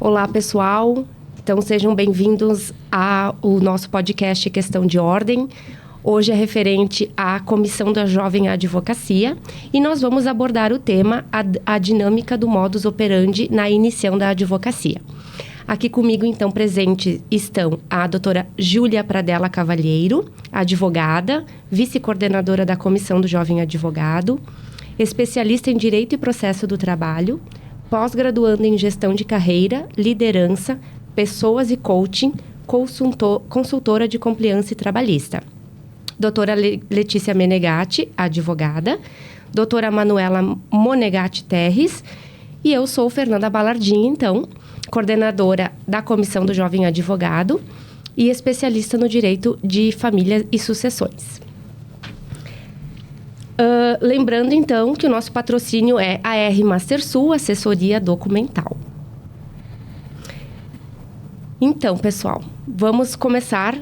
Olá, pessoal. Então, sejam bem-vindos ao nosso podcast Questão de Ordem. Hoje é referente à Comissão da Jovem Advocacia e nós vamos abordar o tema a dinâmica do modus operandi na iniciação da advocacia. Aqui comigo, então, presentes estão a doutora Júlia Pradella Cavalheiro, advogada, vice-coordenadora da Comissão do Jovem Advogado, especialista em Direito e Processo do Trabalho, pós-graduanda em Gestão de Carreira, Liderança, Pessoas e Coaching, consultora de compliance trabalhista. Doutora Letícia Menegatti, advogada, doutora Manuela Monegatti Terres, e eu sou Fernanda Balardim, então, coordenadora da Comissão do Jovem Advogado e especialista no direito de família e sucessões. Lembrando, então, que o nosso patrocínio é a R Mastersul, assessoria documental. Então, pessoal, vamos começar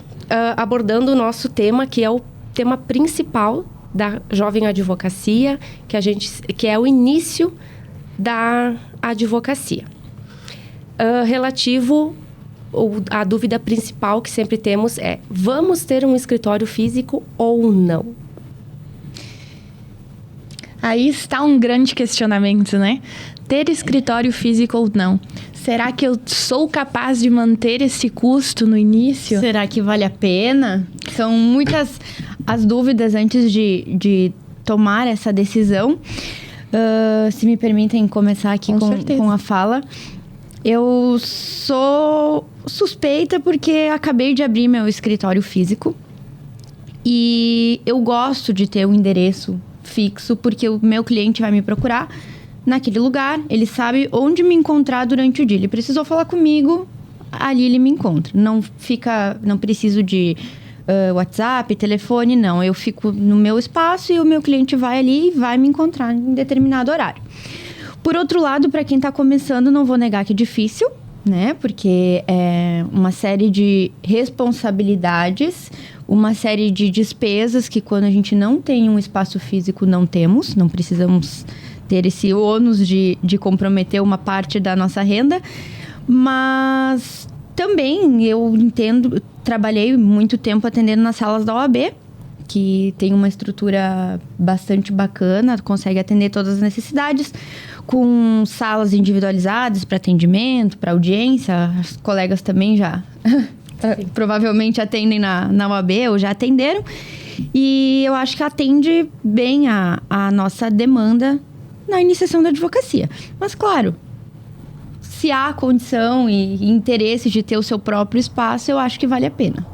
abordando o nosso tema, que é o tema principal da Jovem Advocacia, que é o início da advocacia. Relativo, a dúvida principal que sempre temos é: vamos ter um escritório físico ou não? Aí está um grande questionamento, né? Ter escritório físico ou não? Será que eu sou capaz de manter esse custo no início? Será que vale a pena? São muitas as dúvidas antes de tomar essa decisão. Se me permitem começar aqui com a fala. Eu sou suspeita porque acabei de abrir meu escritório físico. E eu gosto de ter um endereço fixo, porque o meu cliente vai me procurar naquele lugar, ele sabe onde me encontrar durante o dia. Ele precisou falar comigo, ali ele me encontra. Não preciso de WhatsApp, telefone, não. Eu fico no meu espaço e o meu cliente vai ali e vai me encontrar em determinado horário. Por outro lado, para quem está começando, não vou negar que é difícil, né? Porque é uma série de responsabilidades, uma série de despesas que quando a gente não tem um espaço físico, não precisamos ter esse ônus de comprometer uma parte da nossa renda. Mas também eu entendo, trabalhei muito tempo atendendo nas salas da OAB, que tem uma estrutura bastante bacana, consegue atender todas as necessidades, com salas individualizadas para atendimento, para audiência. Os colegas também já provavelmente atendem na OAB ou já atenderam. E eu acho que atende bem a nossa demanda na iniciação da advocacia. Mas, claro, se há condição e interesse de ter o seu próprio espaço, eu acho que vale a pena.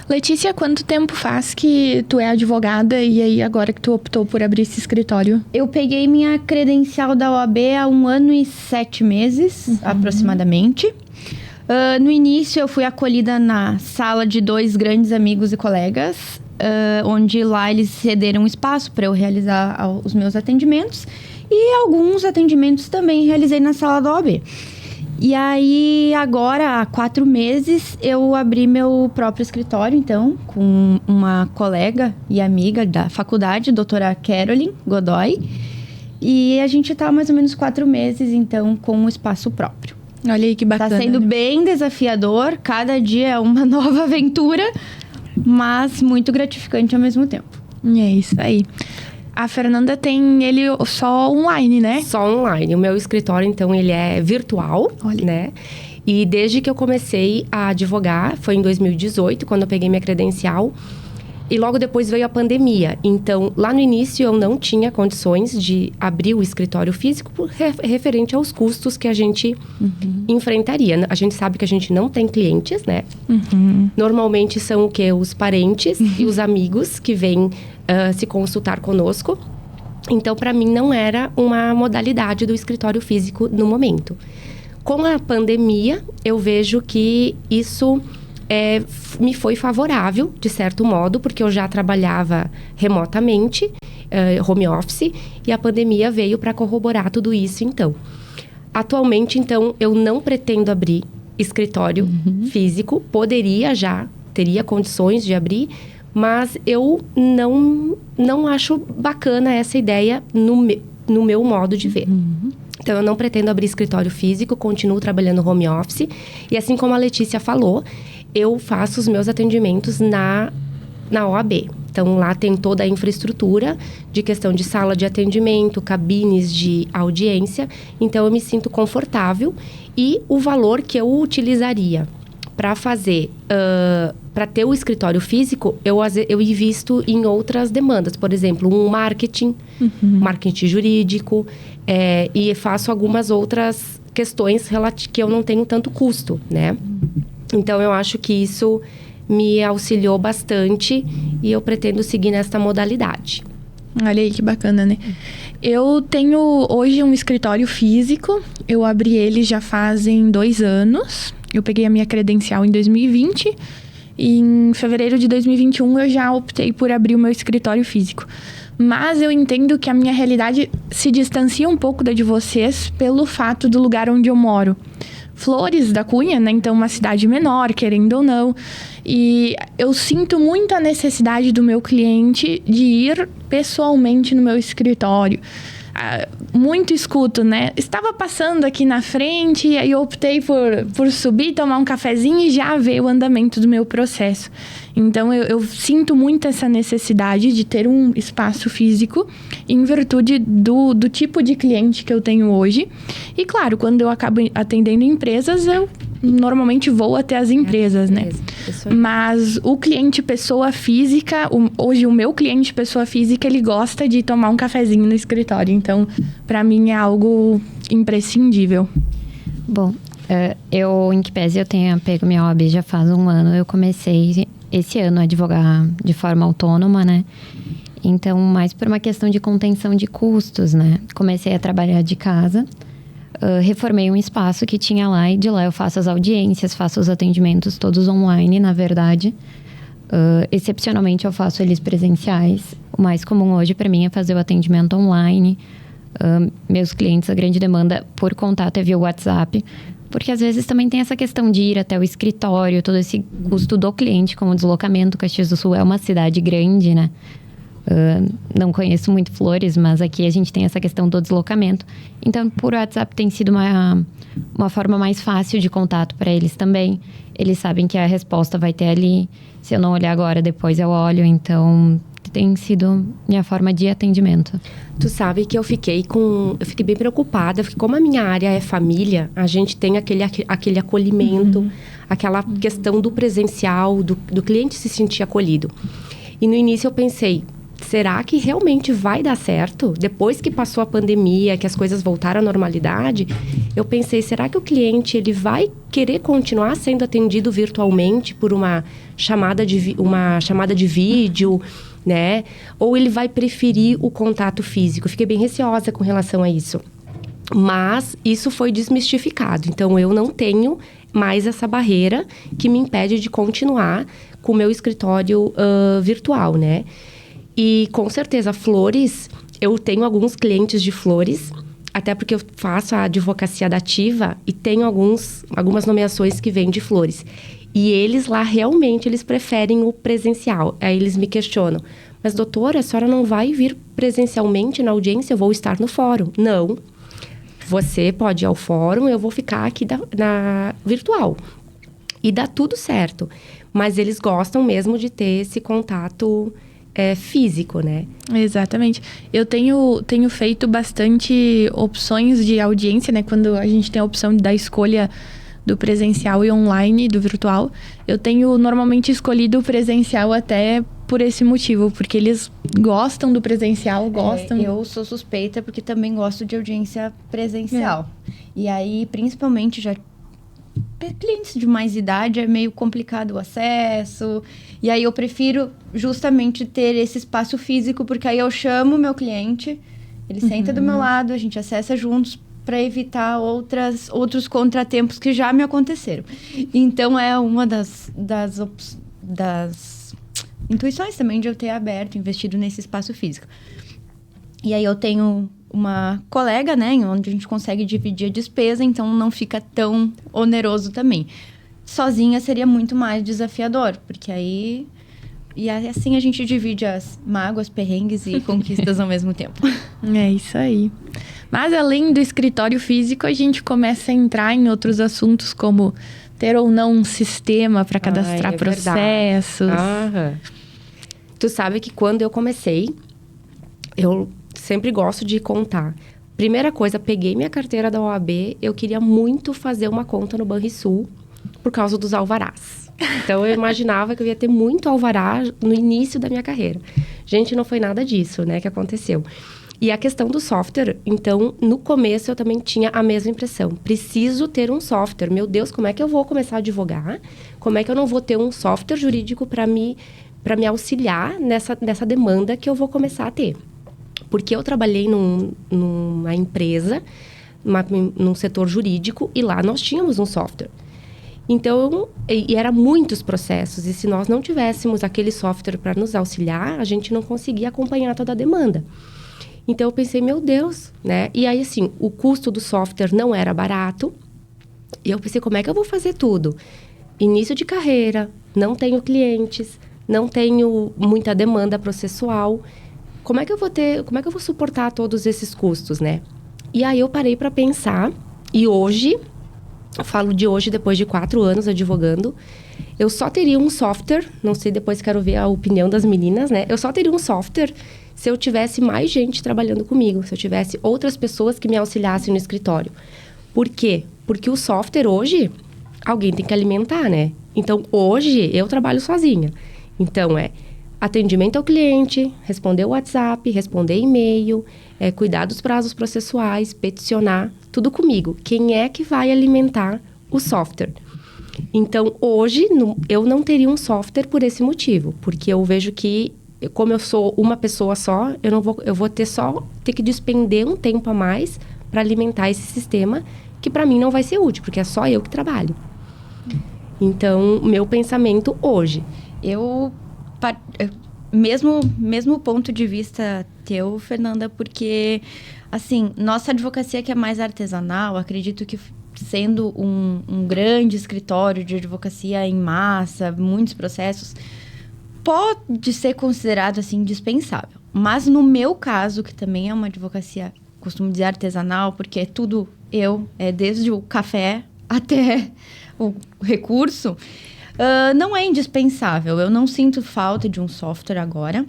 Letícia, quanto tempo faz que tu é advogada e aí agora que tu optou por abrir esse escritório? Eu peguei minha credencial da OAB há 1 ano e 7 meses, aproximadamente. No início, eu fui acolhida na sala de 2 grandes amigos e colegas, onde lá eles cederam espaço para eu realizar os meus atendimentos. E alguns atendimentos também realizei na sala da OAB. E aí, agora, há 4 meses, eu abri meu próprio escritório, então, com uma colega e amiga da faculdade, doutora Caroline Godoy. E a gente está há mais ou menos 4 meses, então, com um espaço próprio. Olha aí que bacana. Está sendo bem desafiador, cada dia é uma nova aventura, mas muito gratificante ao mesmo tempo. É isso aí. A Fernanda tem ele só online, né? Só online. O meu escritório, então, ele é virtual, né? E desde que eu comecei a advogar, foi em 2018, quando eu peguei minha credencial. E logo depois veio a pandemia. Então, lá no início, eu não tinha condições de abrir o escritório físico referente aos custos que a gente enfrentaria. A gente sabe que a gente não tem clientes, né? Normalmente são o quê? Os parentes e os amigos que vêm se consultar conosco. Então, para mim, não era uma modalidade do escritório físico no momento. Com a pandemia, eu vejo que isso me foi favorável, de certo modo, porque eu já trabalhava remotamente, home office, e a pandemia veio para corroborar tudo isso, então. Atualmente, então, eu não pretendo abrir escritório físico, teria condições de abrir, mas eu não acho bacana essa ideia no meu modo de ver. Então, eu não pretendo abrir escritório físico, continuo trabalhando home office. E assim como a Letícia falou, eu faço os meus atendimentos na OAB. Então, lá tem toda a infraestrutura de questão de sala de atendimento, cabines de audiência. Então, eu me sinto confortável. E o valor que eu utilizaria para fazer, para ter o escritório físico, eu invisto em outras demandas. Por exemplo, um marketing, marketing jurídico, e faço algumas outras questões que eu não tenho tanto custo, né? Então, eu acho que isso me auxiliou bastante e eu pretendo seguir nesta modalidade. Olha aí que bacana, né? Eu tenho hoje um escritório físico, eu abri ele já fazem 2 anos. Eu peguei a minha credencial em 2020 e em fevereiro de 2021 eu já optei por abrir o meu escritório físico. Mas eu entendo que a minha realidade se distancia um pouco da de vocês pelo fato do lugar onde eu moro. Flores da Cunha, né? Então, uma cidade menor, querendo ou não. E eu sinto muito a necessidade do meu cliente de ir pessoalmente no meu escritório. Muito escuto, né? Estava passando aqui na frente e aí eu optei por subir, tomar um cafezinho e já ver o andamento do meu processo. Então, eu sinto muito essa necessidade de ter um espaço físico em virtude do tipo de cliente que eu tenho hoje. E, claro, quando eu acabo atendendo empresas, eu normalmente vou até as empresas, né? Mas o cliente pessoa física, hoje o meu cliente pessoa física, ele gosta de tomar um cafezinho no escritório. Então, para mim é algo imprescindível. Bom, eu, em que pese eu tenha pego minha OAB já faz 1 ano, eu comecei esse ano a advogar de forma autônoma, né? Então, mais por uma questão de contenção de custos, né? Comecei a trabalhar de casa, reformei um espaço que tinha lá e de lá eu faço as audiências, faço os atendimentos todos online, na verdade. Excepcionalmente eu faço eles presenciais. O mais comum hoje para mim é fazer o atendimento online. Meus clientes, a grande demanda por contato é via WhatsApp, porque às vezes também tem essa questão de ir até o escritório, todo esse custo do cliente com o deslocamento. Caxias do Sul é uma cidade grande, né? Não conheço muito Flores, mas aqui a gente tem essa questão do deslocamento. Então, por WhatsApp tem sido uma forma mais fácil de contato para eles também. Eles sabem que a resposta vai ter ali. Se eu não olhar agora, depois eu olho. Então, tem sido minha forma de atendimento. Tu sabe que eu fiquei bem preocupada, porque como a minha área é família, a gente tem aquele acolhimento, aquela questão do presencial, do cliente se sentir acolhido. E no início eu pensei, será que realmente vai dar certo? Depois que passou a pandemia, que as coisas voltaram à normalidade, eu pensei, será que o cliente ele vai querer continuar sendo atendido virtualmente por uma chamada de vídeo, né? Ou ele vai preferir o contato físico? Fiquei bem receosa com relação a isso. Mas isso foi desmistificado. Então, eu não tenho mais essa barreira que me impede de continuar com o meu escritório virtual, né? E, com certeza, Flores, eu tenho alguns clientes de Flores, até porque eu faço a advocacia dativa e tenho algumas nomeações que vêm de Flores. E eles lá, realmente, eles preferem o presencial. Aí eles me questionam, mas doutora, a senhora não vai vir presencialmente na audiência? Eu vou estar no fórum. Não. Você pode ir ao fórum, eu vou ficar aqui na virtual. E dá tudo certo. Mas eles gostam mesmo de ter esse contato físico, né? Exatamente. Eu tenho feito bastante opções de audiência, né? Quando a gente tem a opção da escolha do presencial e online, do virtual. Eu tenho normalmente escolhido o presencial até por esse motivo, porque eles gostam do presencial, gostam... Eu sou suspeita porque também gosto de audiência presencial. E aí, principalmente, já clientes de mais idade, é meio complicado o acesso. E aí, eu prefiro justamente ter esse espaço físico, porque aí eu chamo o meu cliente, ele senta do meu lado, a gente acessa juntos, para evitar outros contratempos que já me aconteceram. Então, é uma das intuições também de eu ter investido nesse espaço físico. E aí, eu tenho uma colega, né, onde a gente consegue dividir a despesa, então não fica tão oneroso também. Sozinha seria muito mais desafiador, porque aí... E assim a gente divide as mágoas, perrengues e conquistas ao mesmo tempo. É isso aí. Mas além do escritório físico, a gente começa a entrar em outros assuntos, como ter ou não um sistema para cadastrar processos. Tu sabe que quando eu comecei, eu sempre gosto de contar. Primeira coisa, peguei minha carteira da OAB, eu queria muito fazer uma conta no Banrisul por causa dos alvarás. Então, eu imaginava que eu ia ter muito alvará no início da minha carreira. Gente, não foi nada disso, né, que aconteceu. E a questão do software, então, no começo eu também tinha a mesma impressão. Preciso ter um software. Meu Deus, como é que eu vou começar a advogar? Como é que eu não vou ter um software jurídico para me auxiliar nessa demanda que eu vou começar a ter? Porque eu trabalhei numa empresa, num setor jurídico, e lá nós tínhamos um software. Então, e era muitos processos. E se nós não tivéssemos aquele software para nos auxiliar, a gente não conseguia acompanhar toda a demanda. Então, eu pensei, meu Deus, né? E aí, assim, o custo do software não era barato. E eu pensei, como é que eu vou fazer tudo? Início de carreira, não tenho clientes, não tenho muita demanda processual. Como é que eu vou suportar todos esses custos, né? E aí, eu parei para pensar. E hoje, eu falo de hoje, depois de 4 anos advogando, eu só teria um software, não sei, depois quero ver a opinião das meninas, né? Eu só teria um software se eu tivesse mais gente trabalhando comigo, se eu tivesse outras pessoas que me auxiliassem no escritório. Por quê? Porque o software hoje, alguém tem que alimentar, né? Então, hoje, eu trabalho sozinha. Então, atendimento ao cliente, responder o WhatsApp, responder e-mail, cuidar dos prazos processuais, peticionar, tudo comigo. Quem é que vai alimentar o software? Então, hoje, eu não teria um software por esse motivo, porque eu vejo que, como eu sou uma pessoa só, eu vou ter que despender um tempo a mais para alimentar esse sistema, que para mim não vai ser útil, porque é só eu que trabalho. Então, meu pensamento hoje. Mesmo ponto de vista teu, Fernanda, porque, assim, nossa advocacia que é mais artesanal, acredito que sendo um grande escritório de advocacia em massa, muitos processos, pode ser considerado, assim, indispensável. Mas no meu caso, que também é uma advocacia, costumo dizer artesanal, porque é tudo desde o café até o recurso, não é indispensável. Eu não sinto falta de um software agora.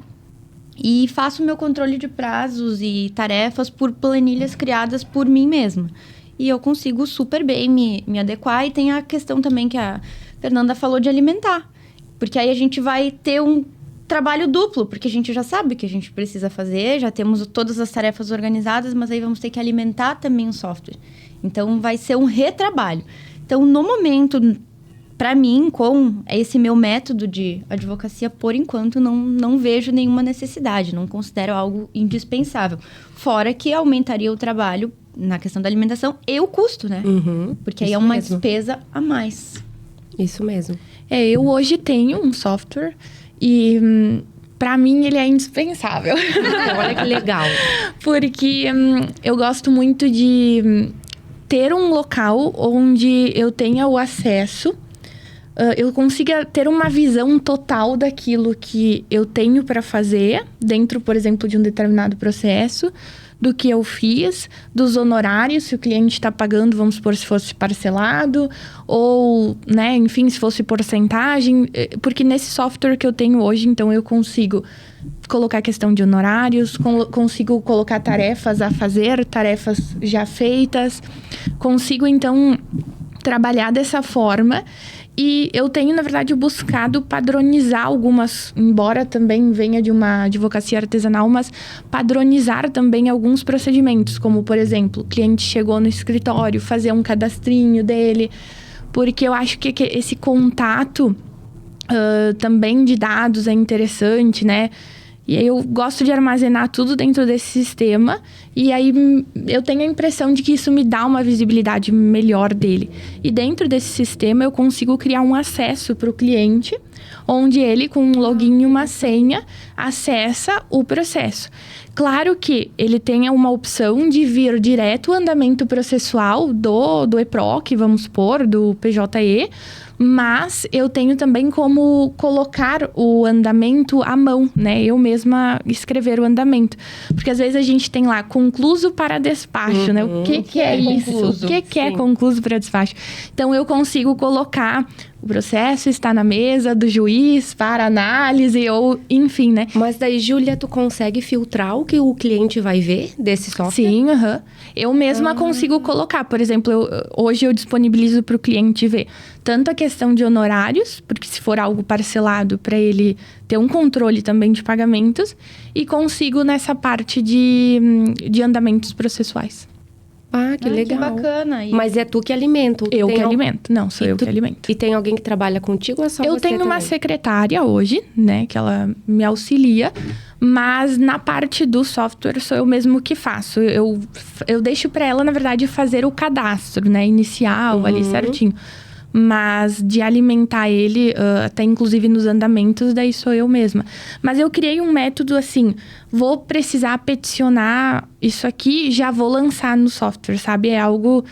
E faço meu controle de prazos e tarefas por planilhas criadas por mim mesma. E eu consigo super bem me adequar. E tem a questão também que a Fernanda falou de alimentar. Porque aí a gente vai ter um trabalho duplo, porque a gente já sabe o que a gente precisa fazer, já temos todas as tarefas organizadas, mas aí vamos ter que alimentar também o software. Então, vai ser um retrabalho. Então, no momento, para mim, com esse meu método de advocacia, por enquanto, não vejo nenhuma necessidade, não considero algo indispensável. Fora que aumentaria o trabalho na questão da alimentação e o custo, né? Porque aí é uma despesa a mais. Isso mesmo. Eu hoje tenho um software e para mim ele é indispensável. Olha que legal. Porque eu gosto muito de ter um local onde eu tenha o acesso, eu consiga ter uma visão total daquilo que eu tenho para fazer dentro, por exemplo, de um determinado processo, do que eu fiz, dos honorários, se o cliente está pagando, vamos supor, se fosse parcelado, ou, né, enfim, se fosse porcentagem, porque nesse software que eu tenho hoje, então, eu consigo colocar a questão de honorários, consigo colocar tarefas a fazer, tarefas já feitas, consigo, então, trabalhar dessa forma. E eu tenho, na verdade, buscado padronizar algumas, embora também venha de uma advocacia artesanal, mas padronizar também alguns procedimentos, como, por exemplo, o cliente chegou no escritório, fazer um cadastrinho dele, porque eu acho que esse contato também de dados é interessante, né? E aí eu gosto de armazenar tudo dentro desse sistema. E aí eu tenho a impressão de que isso me dá uma visibilidade melhor dele. E dentro desse sistema eu consigo criar um acesso para o cliente, onde ele, com um login e uma senha, acessa o processo. Claro que ele tenha uma opção de vir direto o andamento processual do EPROC, vamos supor, do PJE, Mas eu tenho também como colocar o andamento à mão, né? Eu mesma escrever o andamento. Porque às vezes a gente tem lá, concluso para despacho, né? O que é isso? Concluso. O que é concluso para despacho? Então, eu consigo colocar... O processo está na mesa do juiz para análise ou, enfim, né? Mas daí, Júlia, tu consegue filtrar o que o cliente vai ver desse software? Sim, eu mesma consigo colocar. Por exemplo, hoje eu disponibilizo para o cliente ver tanto a questão de honorários, porque se for algo parcelado, para ele ter um controle também de pagamentos, e consigo nessa parte de andamentos processuais. Ah, que legal. Que bacana. Mas é tu que alimenta? Eu que alimento. Não, sou eu que alimento. E tem alguém que trabalha contigo ou é só eu você tenho uma também? secretária hoje, né? Que ela me auxilia. Mas na parte do software sou eu mesmo que faço. Eu deixo para ela, na verdade, fazer o cadastro, né? Inicial, ali certinho. Mas de alimentar ele, até inclusive nos andamentos, daí sou eu mesma. Mas eu criei um método assim, vou precisar peticionar isso aqui, já vou lançar no software, sabe? É algo...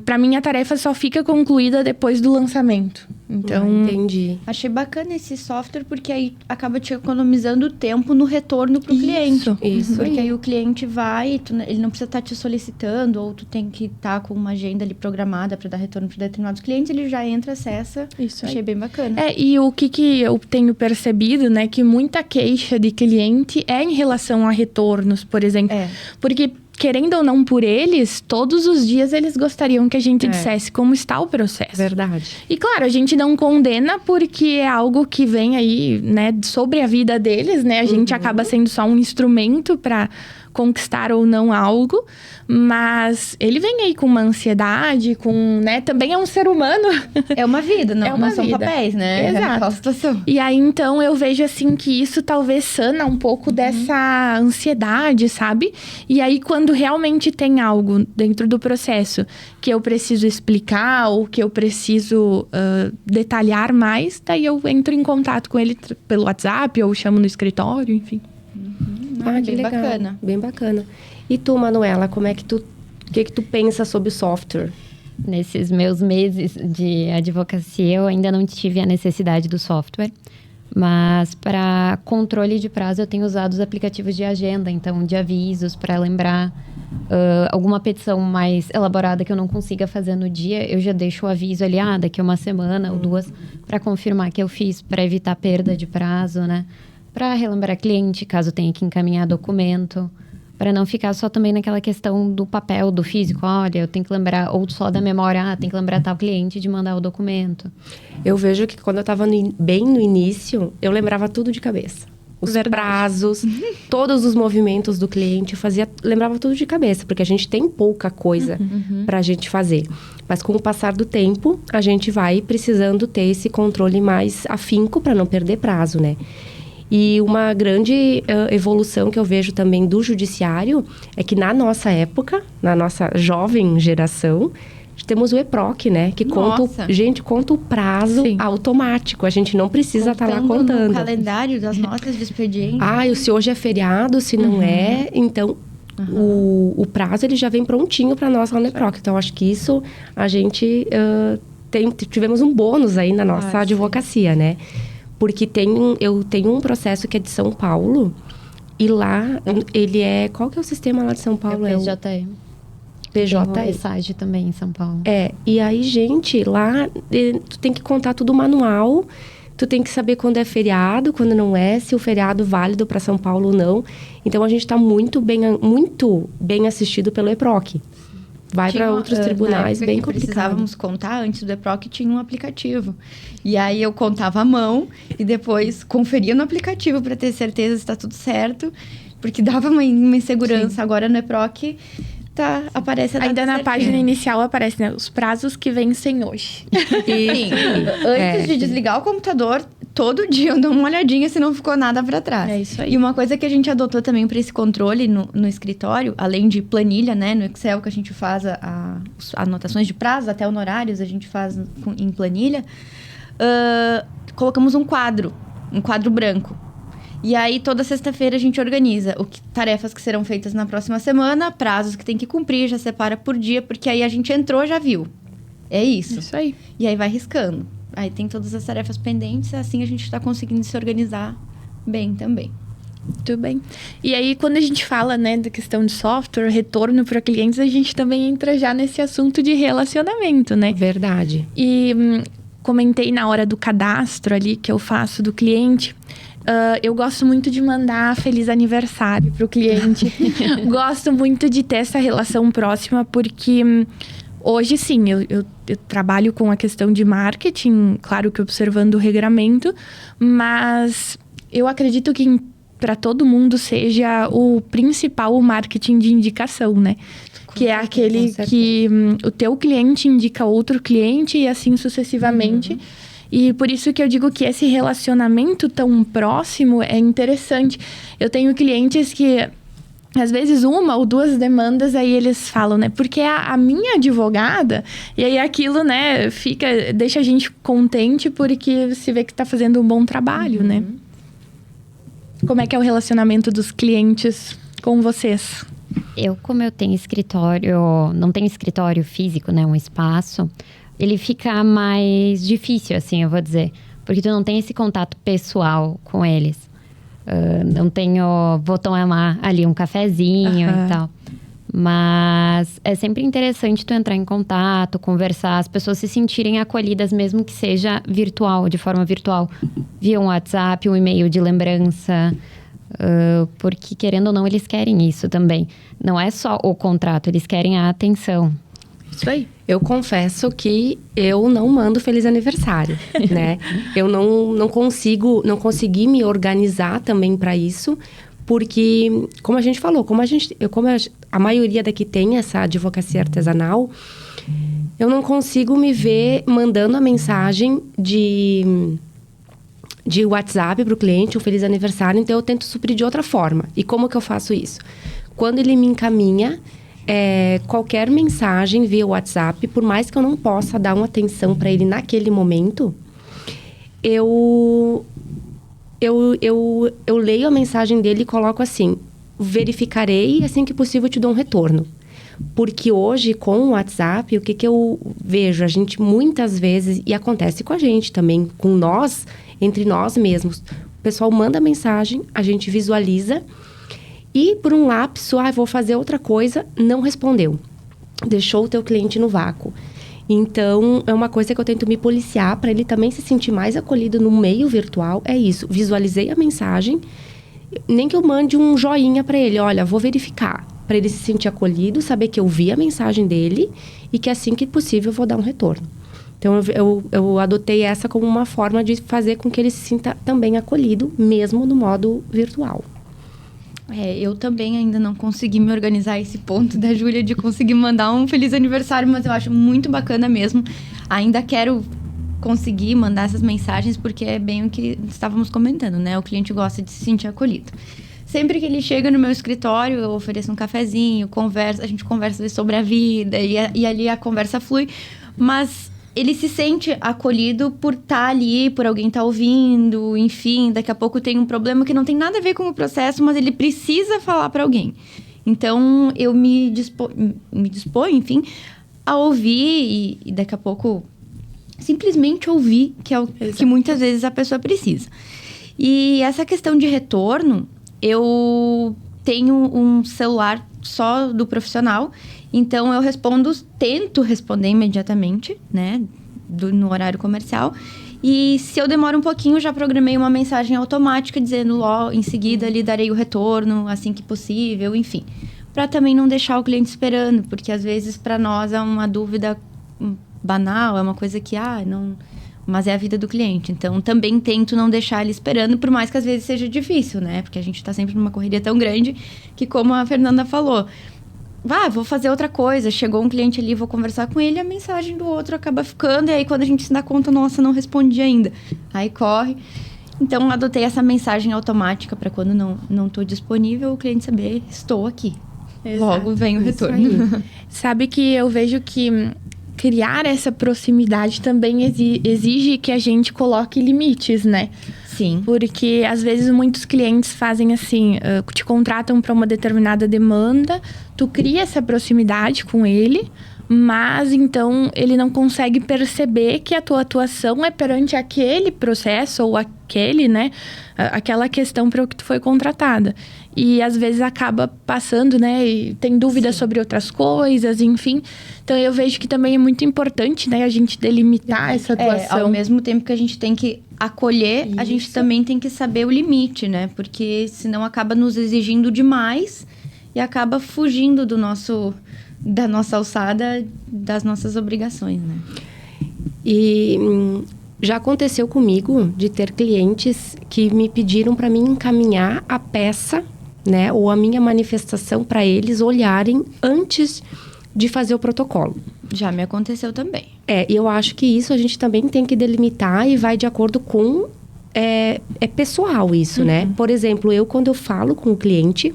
para mim, a tarefa só fica concluída depois do lançamento. Então... entendi. Achei bacana esse software, porque aí acaba te economizando tempo no retorno pro cliente. Isso Porque aí. aí o cliente vai, ele não precisa estar te solicitando, ou tu tem que estar com uma agenda ali programada para dar retorno para determinados clientes, ele já entra, acessa. Isso aí. Achei bem bacana. E o que eu tenho percebido, né? Que muita queixa de cliente é em relação a retornos, por exemplo. Porque... querendo ou não por eles, todos os dias eles gostariam que a gente dissesse como está o processo. Verdade. E claro, a gente não condena porque é algo que vem aí, né, sobre a vida deles, né? A gente acaba sendo só um instrumento para conquistar ou não algo, mas ele vem aí com uma ansiedade, com, né, também é um ser humano. É uma vida, não, É uma não são vida. papéis, né? Exato. É aquela situação. E aí, então, eu vejo, assim, que isso talvez sana um pouco dessa ansiedade, sabe? E aí, quando realmente tem algo dentro do processo que eu preciso explicar ou que eu preciso detalhar mais, daí eu entro em contato com ele pelo WhatsApp ou chamo no escritório, enfim. Que legal. Bacana. Bem bacana. E tu, Manuela, o que tu pensa sobre o software? Nesses meus meses de advocacia, eu ainda não tive a necessidade do software. Mas para controle de prazo, eu tenho usado os aplicativos de agenda, então de avisos, para lembrar alguma petição mais elaborada que eu não consiga fazer no dia, eu já deixo o aviso ali, daqui a uma semana ou duas, para confirmar que eu fiz, para evitar perda de prazo, né? Para relembrar cliente, caso tenha que encaminhar documento, para não ficar só também naquela questão do papel, do físico. Olha, eu tenho que lembrar, ou só da memória, tem que lembrar tal cliente de mandar o documento. Eu vejo que quando eu estava bem no início, eu lembrava tudo de cabeça. Os prazos, todos os movimentos do cliente, lembrava tudo de cabeça, porque a gente tem pouca coisa para a gente fazer. Mas com o passar do tempo, a gente vai precisando ter esse controle mais afinco para não perder prazo, né? E uma grande evolução que eu vejo também do judiciário é que na nossa época, na nossa jovem geração, temos o EPROC, né? Que conta o prazo automático. A gente não precisa estar lá contando. No calendário das notas de expediente. Se hoje é feriado, se não é, então o prazo ele já vem prontinho para nós lá no EPROC. Então, acho que isso a gente tivemos um bônus aí na nossa advocacia, né? Porque eu tenho um processo que é de São Paulo e lá ele é... Qual que é o sistema lá de São Paulo? É o PJE. PJE. Tem o ESAGE também em São Paulo. E aí, gente, lá tu tem que contar tudo manual, tu tem que saber quando é feriado, quando não é, se o feriado válido para São Paulo ou não. Então, a gente está muito bem assistido pelo EPROC. Vai para outros tribunais bem complicados. Precisávamos contar, antes do EPROC tinha um aplicativo. E aí eu contava à mão e depois conferia no aplicativo para ter certeza se está tudo certo, porque dava uma insegurança. Sim. Agora no EPROC aparece a data ainda na certinha. Página inicial aparece, né, os prazos que vencem hoje. Sim. Antes de desligar o computador, todo dia eu dou uma olhadinha se não ficou nada para trás. É isso aí. E uma coisa que a gente adotou também para esse controle no escritório, além de planilha, né, no Excel que a gente faz as anotações de prazo, até honorários a gente faz em planilha, colocamos um quadro branco. E aí, toda sexta-feira, a gente organiza tarefas que serão feitas na próxima semana, prazos que tem que cumprir, já separa por dia, porque aí a gente entrou, já viu. É isso. Isso aí. E aí vai riscando. aí tem todas as tarefas pendentes, assim a gente está conseguindo se organizar bem também. Muito bem. E aí, quando a gente fala, né, da questão de software, retorno para clientes, a gente também entra já nesse assunto de relacionamento, né? Verdade. E comentei na hora do cadastro ali que eu faço do cliente. Eu gosto muito de mandar feliz aniversário pro cliente. Gosto muito de ter essa relação próxima, porque hoje, sim, eu trabalho com a questão de marketing, claro que observando o regramento, mas eu acredito que para todo mundo seja o principal o marketing de indicação, né? Que é aquele que o teu cliente indica outro cliente e assim sucessivamente. E por isso que eu digo que esse relacionamento tão próximo é interessante. Eu tenho clientes que, às vezes, 1 ou 2 demandas, aí eles falam, né? Porque a minha advogada, e aí aquilo, né, deixa a gente contente porque se vê que tá fazendo um bom trabalho, né? Como é que é o relacionamento dos clientes com vocês? Como eu tenho escritório, não tenho escritório físico, né, um espaço, ele fica mais difícil, assim, eu vou dizer. Porque tu não tem esse contato pessoal com eles. Vou tomar ali um cafezinho e tal. Mas é sempre interessante tu entrar em contato, conversar, as pessoas se sentirem acolhidas, mesmo que seja virtual, de forma virtual. Via um WhatsApp, um e-mail de lembrança. Porque, querendo ou não, eles querem isso também. Não é só o contrato, eles querem a atenção. Isso aí. Eu confesso que eu não mando feliz aniversário, né? Eu não consegui me organizar também para isso, porque, como a gente falou, como a maioria daqui tem essa advocacia artesanal, eu não consigo me ver mandando a mensagem de WhatsApp para o cliente, um feliz aniversário, então eu tento suprir de outra forma. E como que eu faço isso? Quando ele me encaminha qualquer mensagem via WhatsApp, por mais que eu não possa dar uma atenção para ele naquele momento, eu leio a mensagem dele e coloco assim: verificarei e assim que possível te dou um retorno. Porque hoje, com o WhatsApp, o que eu vejo? A gente muitas vezes, e acontece com a gente também, com nós, entre nós mesmos. O pessoal manda mensagem, a gente visualiza e por um lapso, vou fazer outra coisa, não respondeu. Deixou o teu cliente no vácuo. Então, é uma coisa que eu tento me policiar para ele também se sentir mais acolhido no meio virtual. É isso, visualizei a mensagem, nem que eu mande um joinha para ele, olha, vou verificar. Para ele se sentir acolhido, saber que eu vi a mensagem dele e que assim que possível eu vou dar um retorno. Então, eu adotei essa como uma forma de fazer com que ele se sinta também acolhido, mesmo no modo virtual. Eu também ainda não consegui me organizar esse ponto da Júlia de conseguir mandar um feliz aniversário, mas eu acho muito bacana mesmo. Ainda quero conseguir mandar essas mensagens, porque é bem o que estávamos comentando, né? O cliente gosta de se sentir acolhido. Sempre que ele chega no meu escritório, eu ofereço um cafezinho, a gente conversa sobre a vida e ali a conversa flui. Mas ele se sente acolhido por estar ali, por alguém estar ouvindo, enfim. Daqui a pouco tem um problema que não tem nada a ver com o processo, mas ele precisa falar para alguém. Então, eu me disponho, enfim, a ouvir e daqui a pouco simplesmente ouvir, que é o que muitas vezes a pessoa precisa. E essa questão de retorno, eu tenho um celular só do profissional, então eu tento responder imediatamente, né, no horário comercial. E se eu demoro um pouquinho, já programei uma mensagem automática dizendo em seguida lhe darei o retorno assim que possível, enfim. Para também não deixar o cliente esperando, porque às vezes para nós é uma dúvida banal, é uma coisa que, não... Mas é a vida do cliente. Então, também tento não deixar ele esperando, por mais que às vezes seja difícil, né? Porque a gente tá sempre numa correria tão grande que, como a Fernanda falou, vou fazer outra coisa. Chegou um cliente ali, vou conversar com ele, a mensagem do outro acaba ficando. E aí, quando a gente se dá conta, nossa, não respondi ainda. Aí, corre. Então, adotei essa mensagem automática para quando não tô disponível, o cliente saber, estou aqui. Exato. Logo vem o retorno. Sabe que eu vejo que criar essa proximidade também exige que a gente coloque limites, né? Sim. Porque, às vezes, muitos clientes fazem assim, te contratam para uma determinada demanda, tu cria essa proximidade com ele, mas então ele não consegue perceber que a tua atuação é perante aquele processo ou aquele, né, aquela questão para o que tu foi contratada. E às vezes acaba passando, né, e tem dúvidas sobre outras coisas, enfim. Então eu vejo que também é muito importante, né, a gente delimitar essa atuação. Ao mesmo tempo que a gente tem que acolher, a gente também tem que saber o limite, né? Porque senão acaba nos exigindo demais e acaba fugindo da nossa alçada, das nossas obrigações, né? E já aconteceu comigo de ter clientes que me pediram para mim encaminhar a peça, né, ou a minha manifestação para eles olharem antes de fazer o protocolo. Já me aconteceu também. Eu acho que isso a gente também tem que delimitar e vai de acordo com... É pessoal isso, né? Por exemplo, quando eu falo com o cliente,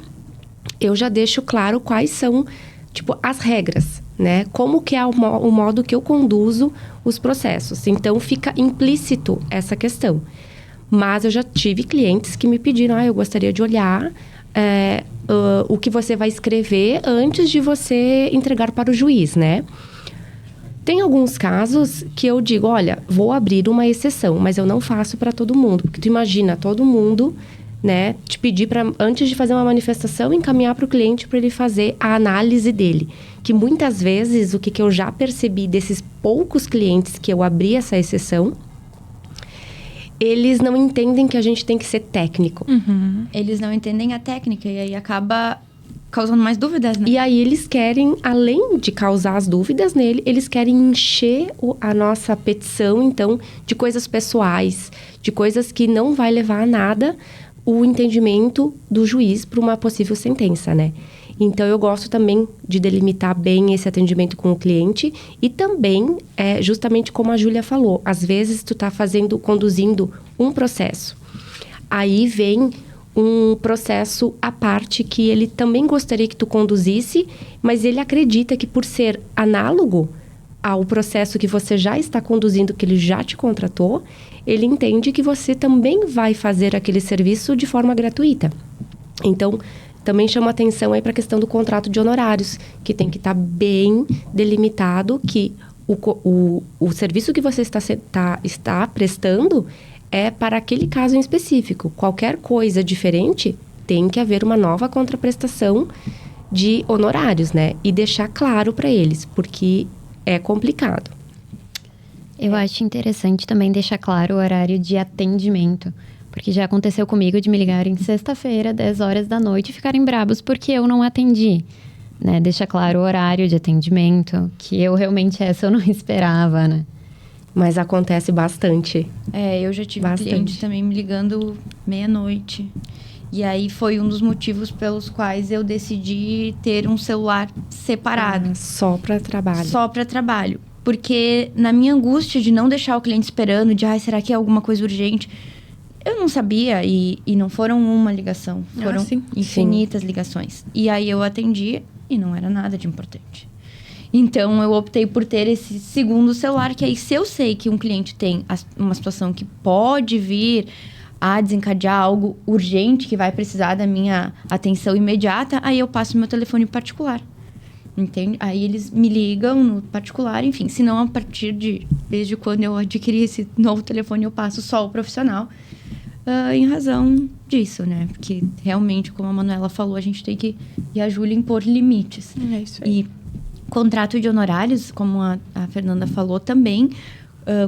eu já deixo claro quais são, tipo, as regras, né? Como que é o modo que eu conduzo os processos. Então, fica implícito essa questão. Mas eu já tive clientes que me pediram, eu gostaria de olhar o que você vai escrever antes de você entregar para o juiz, né? Tem alguns casos que eu digo, olha, vou abrir uma exceção, mas eu não faço para todo mundo. Porque tu imagina, todo mundo, né, te pedir para, antes de fazer uma manifestação, encaminhar para o cliente para ele fazer a análise dele. Que muitas vezes, o que eu já percebi desses poucos clientes que eu abri essa exceção, eles não entendem que a gente tem que ser técnico. Eles não entendem a técnica e aí acaba causando mais dúvidas, né? E aí eles querem, além de causar as dúvidas nele, eles querem encher a nossa petição, então, de coisas pessoais, de coisas que não vai levar a nada o entendimento do juiz para uma possível sentença, né? Então, eu gosto também de delimitar bem esse atendimento com o cliente e também, justamente como a Júlia falou, às vezes tu tá conduzindo um processo. Aí vem um processo à parte que ele também gostaria que tu conduzisse, mas ele acredita que por ser análogo ao processo que você já está conduzindo, que ele já te contratou, ele entende que você também vai fazer aquele serviço de forma gratuita. Então, também chama atenção aí para a questão do contrato de honorários, que tem que estar bem delimitado que o serviço que você está prestando é para aquele caso em específico. Qualquer coisa diferente, tem que haver uma nova contraprestação de honorários, né? E deixar claro para eles, porque é complicado. Eu acho interessante também deixar claro o horário de atendimento. Porque já aconteceu comigo de me ligarem sexta-feira, 10 horas da noite, e ficarem brabos porque eu não atendi. Né? Deixa claro o horário de atendimento, que eu realmente eu não esperava, né? Mas acontece bastante. Eu já tive cliente também me ligando meia-noite. E aí foi um dos motivos pelos quais eu decidi ter um celular separado. Só para trabalho. Só para trabalho. Porque na minha angústia de não deixar o cliente esperando, de será que é alguma coisa urgente? Eu não sabia e não foram uma ligação. Foram infinitas ligações. E aí eu atendi e não era nada de importante. Então, eu optei por ter esse segundo celular, que aí se eu sei que um cliente tem uma situação que pode vir a desencadear algo urgente, que vai precisar da minha atenção imediata, aí eu passo meu telefone particular. Entende? Aí eles me ligam no particular, enfim. Se não, desde quando eu adquiri esse novo telefone, eu passo só o profissional. Em razão disso, né? Porque realmente, como a Manuela falou, a gente tem que... E a Júlia impor limites. É isso aí. E contrato de honorários, como a Fernanda falou também,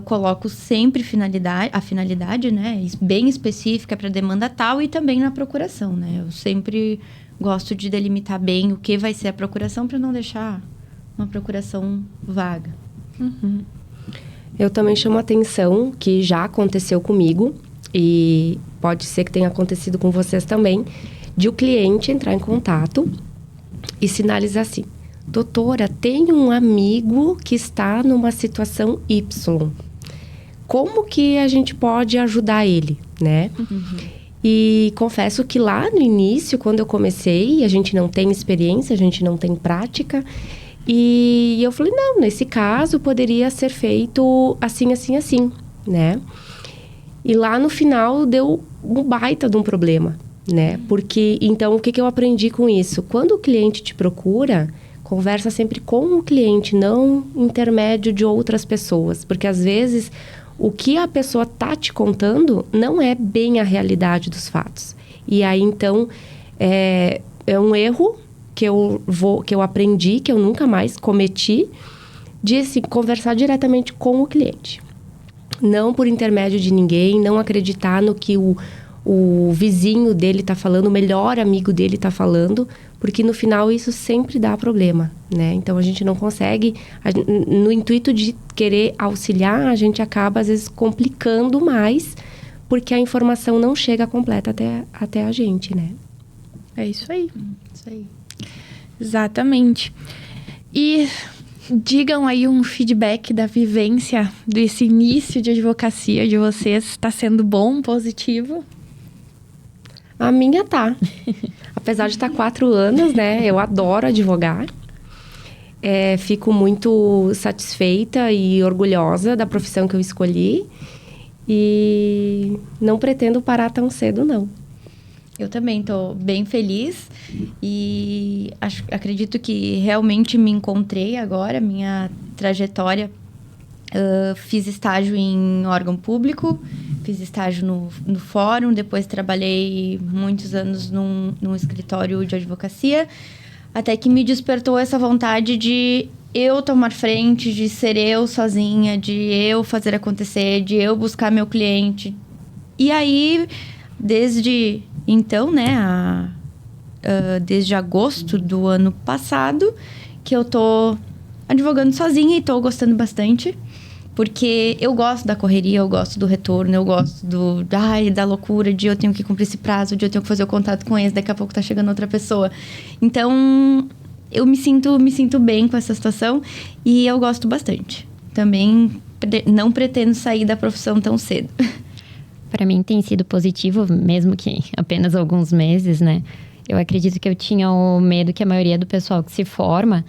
coloco sempre a finalidade, né? Bem específica para demanda tal e também na procuração, né? Eu sempre gosto de delimitar bem o que vai ser a procuração para não deixar uma procuração vaga. Eu também chamo a atenção que já aconteceu comigo e pode ser que tenha acontecido com vocês também, de o cliente entrar em contato e sinalizar assim: doutora, tem um amigo que está numa situação Y. Como que a gente pode ajudar ele, né? E confesso que lá no início, quando eu comecei, a gente não tem experiência, a gente não tem prática. E eu falei, não, nesse caso poderia ser feito assim, assim, assim, né? E lá no final deu um baita de um problema, né? Porque, então, o que eu aprendi com isso? Quando o cliente te procura, Conversa sempre com o cliente, não intermédio de outras pessoas. Porque, às vezes, o que a pessoa tá te contando não é bem a realidade dos fatos. E aí, então, é um erro que eu aprendi, que eu nunca mais cometi, de assim, conversar diretamente com o cliente. Não por intermédio de ninguém, não acreditar no que o vizinho dele está falando, o melhor amigo dele está falando, porque no final isso sempre dá problema, né? Então a gente não consegue, no intuito de querer auxiliar, a gente acaba às vezes complicando mais, porque a informação não chega completa até a gente, né? É isso aí. Isso aí. Exatamente. E digam aí um feedback da vivência desse início de advocacia de vocês. Está sendo bom, positivo? A minha tá. Apesar de estar 4 anos, né? Eu adoro advogar. Fico muito satisfeita e orgulhosa da profissão que eu escolhi. E não pretendo parar tão cedo, não. Eu também estou bem feliz e acredito que realmente me encontrei agora, minha trajetória. Fiz estágio em órgão público, fiz estágio no fórum, depois trabalhei muitos anos num escritório de advocacia, até que me despertou essa vontade de eu tomar frente, de ser eu sozinha, de eu fazer acontecer, de eu buscar meu cliente. E aí, desde então, né, desde agosto do ano passado, que eu tô advogando sozinha e tô gostando bastante. Porque eu gosto da correria, eu gosto do retorno, eu gosto da loucura de eu tenho que cumprir esse prazo, de eu tenho que fazer o contato com eles, daqui a pouco tá chegando outra pessoa. Então, eu me sinto bem com essa situação e eu gosto bastante. Também não pretendo sair da profissão tão cedo. Para mim tem sido positivo, mesmo que apenas alguns meses, né? Eu acredito que eu tinha o medo que a maioria do pessoal que se forma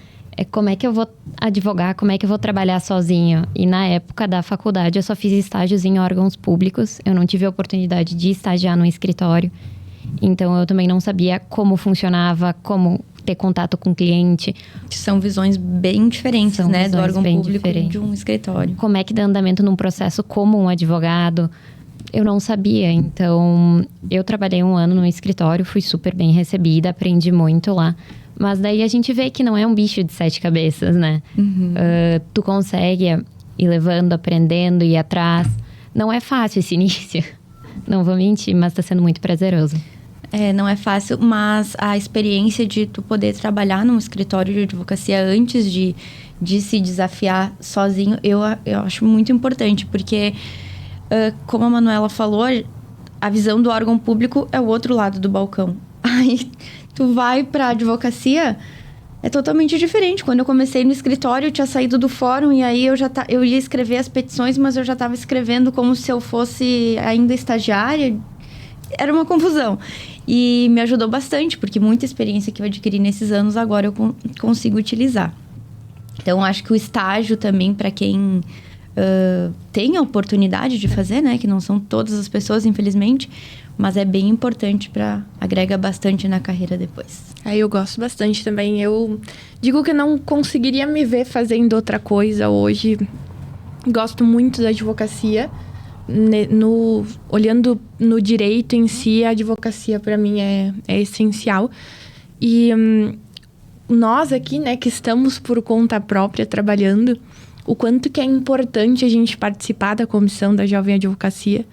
como é que eu vou advogar, como é que eu vou trabalhar sozinho. E na época da faculdade eu só fiz estágios em órgãos públicos. Eu não tive a oportunidade de estagiar no escritório. Então eu também não sabia como funcionava, como ter contato com o cliente. São visões bem diferentes, né? Do órgão público e de um escritório. Como é que dá andamento num processo como um advogado? Eu não sabia. Então eu trabalhei 1 ano no escritório, fui super bem recebida, aprendi muito lá. Mas daí a gente vê que não é um bicho de 7 cabeças, né? Uhum. Tu consegue ir levando, aprendendo, ir atrás. Não é fácil esse início. Não vou mentir, mas tá sendo muito prazeroso. Não é fácil, mas a experiência de tu poder trabalhar num escritório de advocacia antes de se desafiar sozinho, eu acho muito importante. Porque, como a Manuela falou, a visão do órgão público é o outro lado do balcão. Aí tu vai pra advocacia, é totalmente diferente. Quando eu comecei no escritório, eu tinha saído do fórum e aí eu ia escrever as petições, mas eu já estava escrevendo como se eu fosse ainda estagiária. Era uma confusão. E me ajudou bastante, porque muita experiência que eu adquiri nesses anos, agora eu consigo utilizar. Então, acho que o estágio também, para quem tem a oportunidade de fazer, né? Que não são todas as pessoas, infelizmente, mas é bem importante agrega bastante na carreira depois. Eu gosto bastante também. Eu digo que não conseguiria me ver fazendo outra coisa hoje. Gosto muito da advocacia. Olhando no direito em si, a advocacia para mim é essencial. E nós aqui, né, que estamos por conta própria trabalhando, o quanto que é importante a gente participar da comissão da Jovem Advocacia,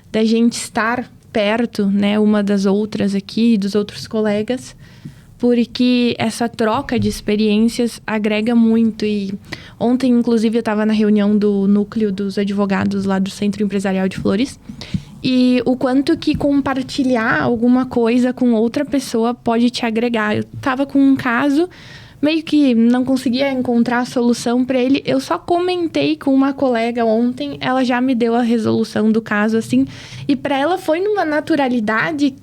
da gente estar perto, né, uma das outras aqui, dos outros colegas, porque essa troca de experiências agrega muito. E ontem, inclusive, eu estava na reunião do núcleo dos advogados lá do Centro Empresarial de Flores, e o quanto que compartilhar alguma coisa com outra pessoa pode te agregar. Eu estava com um caso, meio que não conseguia encontrar a solução para ele. Eu só comentei com uma colega ontem, ela já me deu a resolução do caso, assim. E para ela foi numa naturalidade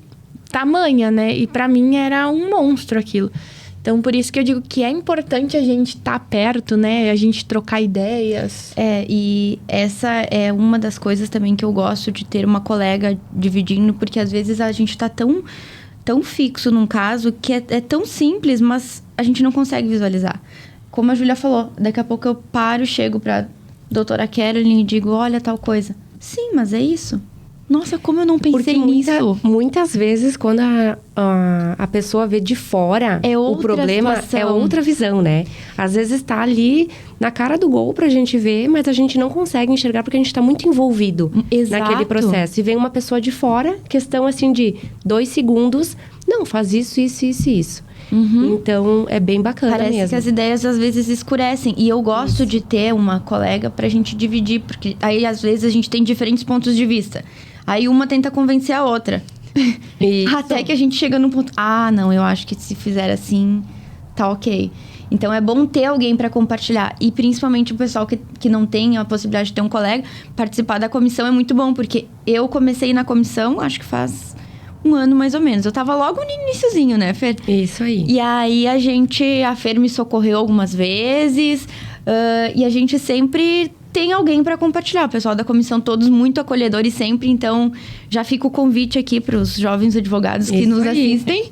tamanha, né? E para mim era um monstro aquilo. Então, por isso que eu digo que é importante a gente estar perto, né? A gente trocar ideias. E essa é uma das coisas também que eu gosto de ter uma colega dividindo, porque às vezes a gente tá tão tão fixo num caso que é tão simples, mas a gente não consegue visualizar. Como a Júlia falou, daqui a pouco eu paro, chego pra doutora Caroline e digo, olha tal coisa. Sim, mas é isso. Nossa, como eu não pensei nisso. Muitas vezes, quando a pessoa vê de fora, o problema situação. É outra visão, né? Às vezes tá ali na cara do gol pra gente ver, mas a gente não consegue enxergar porque a gente tá muito envolvido naquele processo. E vem uma pessoa de fora, questão assim de 2 segundos, não, faz isso, isso, isso, isso. Então, é bem bacana mesmo. Parece que as ideias às vezes escurecem. E eu gosto de ter uma colega pra gente dividir, porque aí às vezes a gente tem diferentes pontos de vista. Aí uma tenta convencer a outra. Até que a gente chega num ponto... Ah, não, eu acho que se fizer assim, tá ok. Então, é bom ter alguém para compartilhar. E principalmente o pessoal que não tem a possibilidade de ter um colega, participar da comissão é muito bom. Porque eu comecei na comissão, acho que faz 1 ano mais ou menos. Eu tava logo no iniciozinho, né, Fer? Isso aí. E aí, a Fer me socorreu algumas vezes. E a gente sempre... tem alguém para compartilhar. O pessoal da comissão, todos muito acolhedores sempre. Então, já fica o convite aqui para os jovens advogados que nos assistem,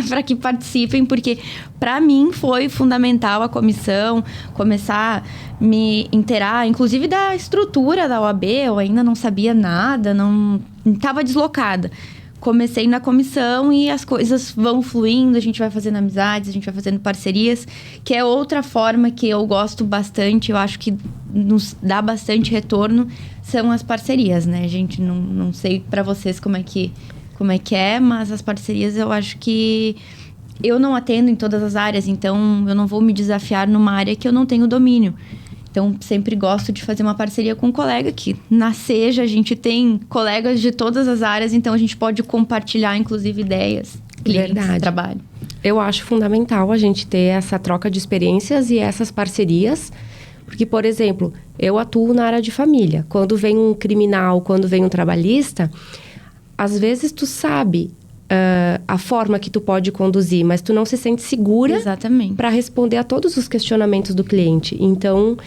para que participem, porque para mim foi fundamental a comissão, começar a me inteirar, inclusive da estrutura da OAB. Eu ainda não sabia nada, não estava deslocada. Comecei na comissão e as coisas vão fluindo, a gente vai fazendo amizades, a gente vai fazendo parcerias, que é outra forma que eu gosto bastante, eu acho que nos dá bastante retorno, são as parcerias, né? Gente, não sei para vocês como é que é, mas as parcerias eu acho que eu não atendo em todas as áreas, então eu não vou me desafiar numa área que eu não tenho domínio. Então, sempre gosto de fazer uma parceria com um colega que na Seja a gente tem colegas de todas as áreas, então a gente pode compartilhar, inclusive, ideias, clientes, trabalho. Eu acho fundamental a gente ter essa troca de experiências e essas parcerias, porque, por exemplo, eu atuo na área de família. Quando vem um criminal, quando vem um trabalhista, às vezes tu sabe a forma que tu pode conduzir, mas tu não se sente segura para responder a todos os questionamentos do cliente. Então,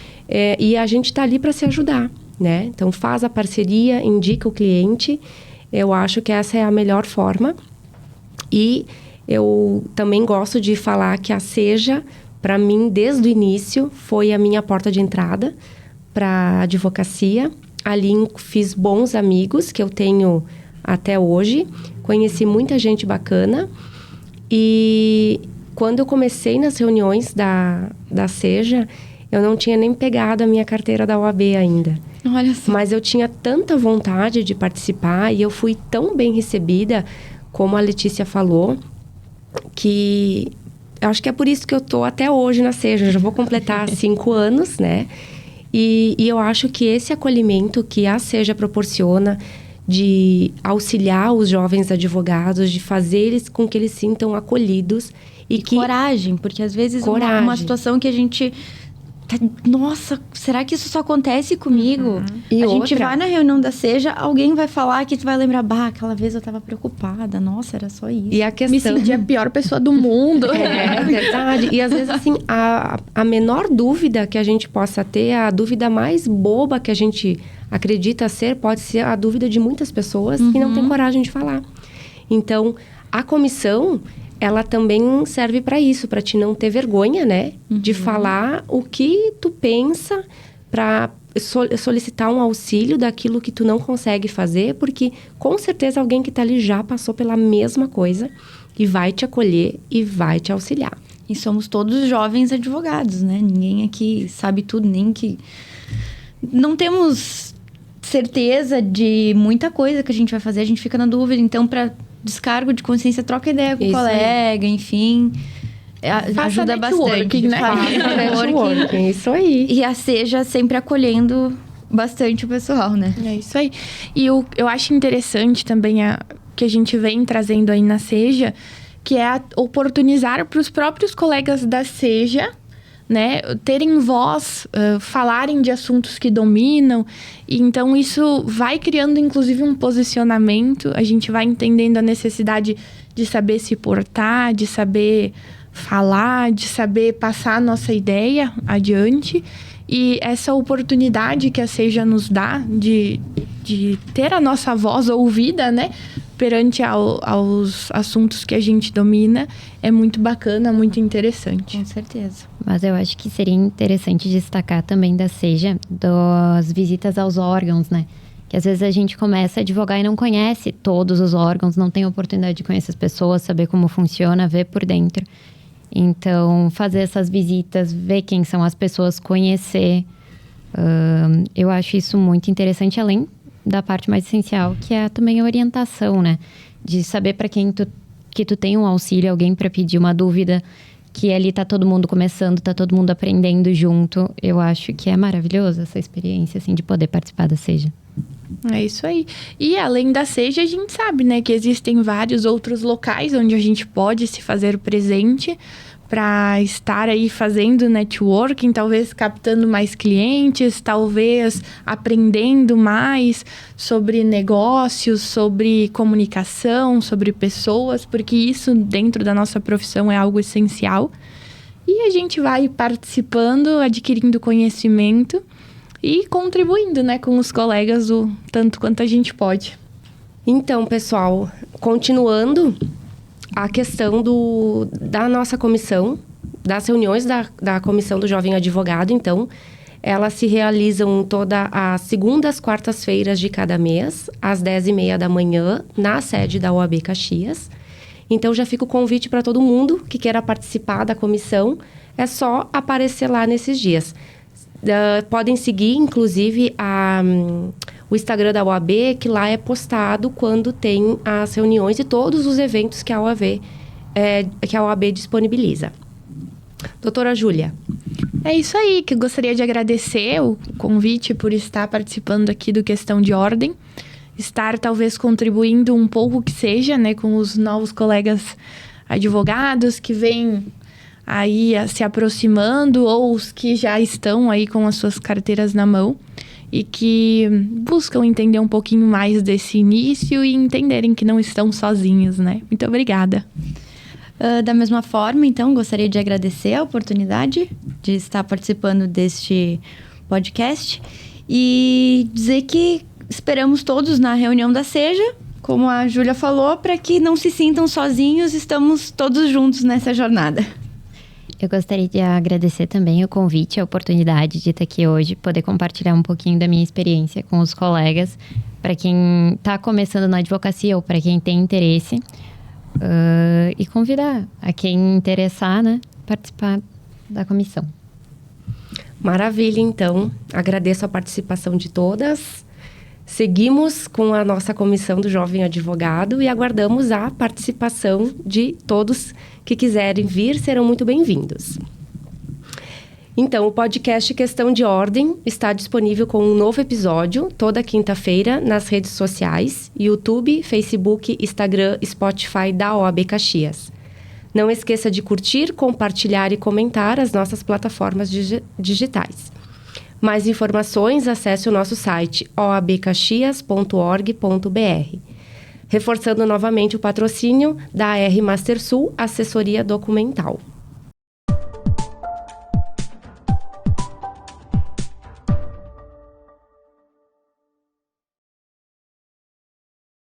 e a gente está ali para se ajudar, né? Então, faz a parceria, indica o cliente. Eu acho que essa é a melhor forma. E eu também gosto de falar que a Seja, para mim, desde o início, foi a minha porta de entrada para a advocacia. Ali fiz bons amigos que eu tenho até hoje. Conheci muita gente bacana. E quando eu comecei nas reuniões da Seja, eu não tinha nem pegado a minha carteira da OAB ainda. Olha só. Mas eu tinha tanta vontade de participar e eu fui tão bem recebida, como a Letícia falou, que eu acho que é por isso que eu tô até hoje na Seja. Eu já vou completar 5 anos, né? E eu acho que esse acolhimento que a Seja proporciona de auxiliar os jovens advogados, de fazer eles com que eles sintam acolhidos e que... coragem, porque às vezes uma situação que a gente... Nossa, será que isso só acontece comigo? E a gente vai na reunião da Seja, alguém vai falar que tu vai lembrar, aquela vez eu tava preocupada, nossa, era só isso. E a questão... Me senti a pior pessoa do mundo. É verdade. E às vezes, assim, a menor dúvida que a gente possa ter, a dúvida mais boba que a gente acredita ser, pode ser a dúvida de muitas pessoas que não têm coragem de falar. Então, a comissão... ela também serve para isso, para te não ter vergonha, né? De falar o que tu pensa, para solicitar um auxílio daquilo que tu não consegue fazer, porque com certeza alguém que está ali já passou pela mesma coisa e vai te acolher e vai te auxiliar. E somos todos jovens advogados, né? Ninguém aqui sabe tudo, nem que... Não temos certeza de muita coisa que a gente vai fazer, a gente fica na dúvida. Então, para... descargo de consciência, troca ideia com o colega, enfim. Ajuda bastante. Né? Networking, isso aí. E a Seja sempre acolhendo bastante o pessoal, né? É isso aí. E eu acho interessante também que a gente vem trazendo aí na Seja, que é oportunizar para os próprios colegas da Seja, né, terem voz, falarem de assuntos que dominam. E então, isso vai criando, inclusive, um posicionamento. A gente vai entendendo a necessidade de saber se portar, de saber falar, de saber passar a nossa ideia adiante. E essa oportunidade que a Seja nos dá de ter a nossa voz ouvida, né, perante aos assuntos que a gente domina, é muito bacana, muito interessante. Com certeza. Mas eu acho que seria interessante destacar também da SEJA, das visitas aos órgãos, né? Que às vezes a gente começa a advogar e não conhece todos os órgãos, não tem oportunidade de conhecer as pessoas, saber como funciona, ver por dentro. Então, fazer essas visitas, ver quem são as pessoas, conhecer. Eu acho isso muito interessante, além da parte mais essencial, que é também a orientação, né? De saber para quem que tu tem um auxílio, alguém para pedir uma dúvida, que ali tá todo mundo começando, tá todo mundo aprendendo junto. Eu acho que é maravilhoso essa experiência, assim, de poder participar da SEJA. É isso aí. E além da SEJA, a gente sabe, né, que existem vários outros locais onde a gente pode se fazer presente para estar aí fazendo networking, talvez captando mais clientes, talvez aprendendo mais sobre negócios, sobre comunicação, sobre pessoas, porque isso dentro da nossa profissão é algo essencial. E a gente vai participando, adquirindo conhecimento e contribuindo, né, com os colegas o tanto quanto a gente pode. Então, pessoal, continuando a questão da nossa comissão, das reuniões da comissão do Jovem Advogado, então, elas se realizam todas as segundas, quartas-feiras de cada mês, às 10h30 da manhã, na sede da OAB Caxias. Então, já fica o convite para todo mundo que queira participar da comissão, é só aparecer lá nesses dias. Podem seguir, inclusive, o Instagram da OAB, que lá é postado quando tem as reuniões e todos os eventos que a OAB disponibiliza. Doutora Júlia. É isso aí, que eu gostaria de agradecer o convite por estar participando aqui do Questão de Ordem. Estar, talvez, contribuindo um pouco que seja, né, com os novos colegas advogados que vêm aí se aproximando ou os que já estão aí com as suas carteiras na mão e que buscam entender um pouquinho mais desse início e entenderem que não estão sozinhos, né? Muito obrigada. Da mesma forma, então, gostaria de agradecer a oportunidade de estar participando deste podcast e dizer que esperamos todos na reunião da SEJA, como a Júlia falou, para que não se sintam sozinhos, estamos todos juntos nessa jornada. Eu gostaria de agradecer também o convite, a oportunidade de estar aqui hoje, poder compartilhar um pouquinho da minha experiência com os colegas, para quem está começando na advocacia ou para quem tem interesse, e convidar a quem interessar, né, participar da comissão. Maravilha, então. Agradeço a participação de todas. Seguimos com a nossa comissão do Jovem Advogado e aguardamos a participação de todos que quiserem vir, serão muito bem-vindos. Então, o podcast Questão de Ordem está disponível com um novo episódio toda quinta-feira nas redes sociais, YouTube, Facebook, Instagram, Spotify da OAB Caxias. Não esqueça de curtir, compartilhar e comentar as nossas plataformas digitais. Mais informações, acesse o nosso site oabcaxias.org.br. Reforçando novamente o patrocínio da R Master Sul Assessoria Documental.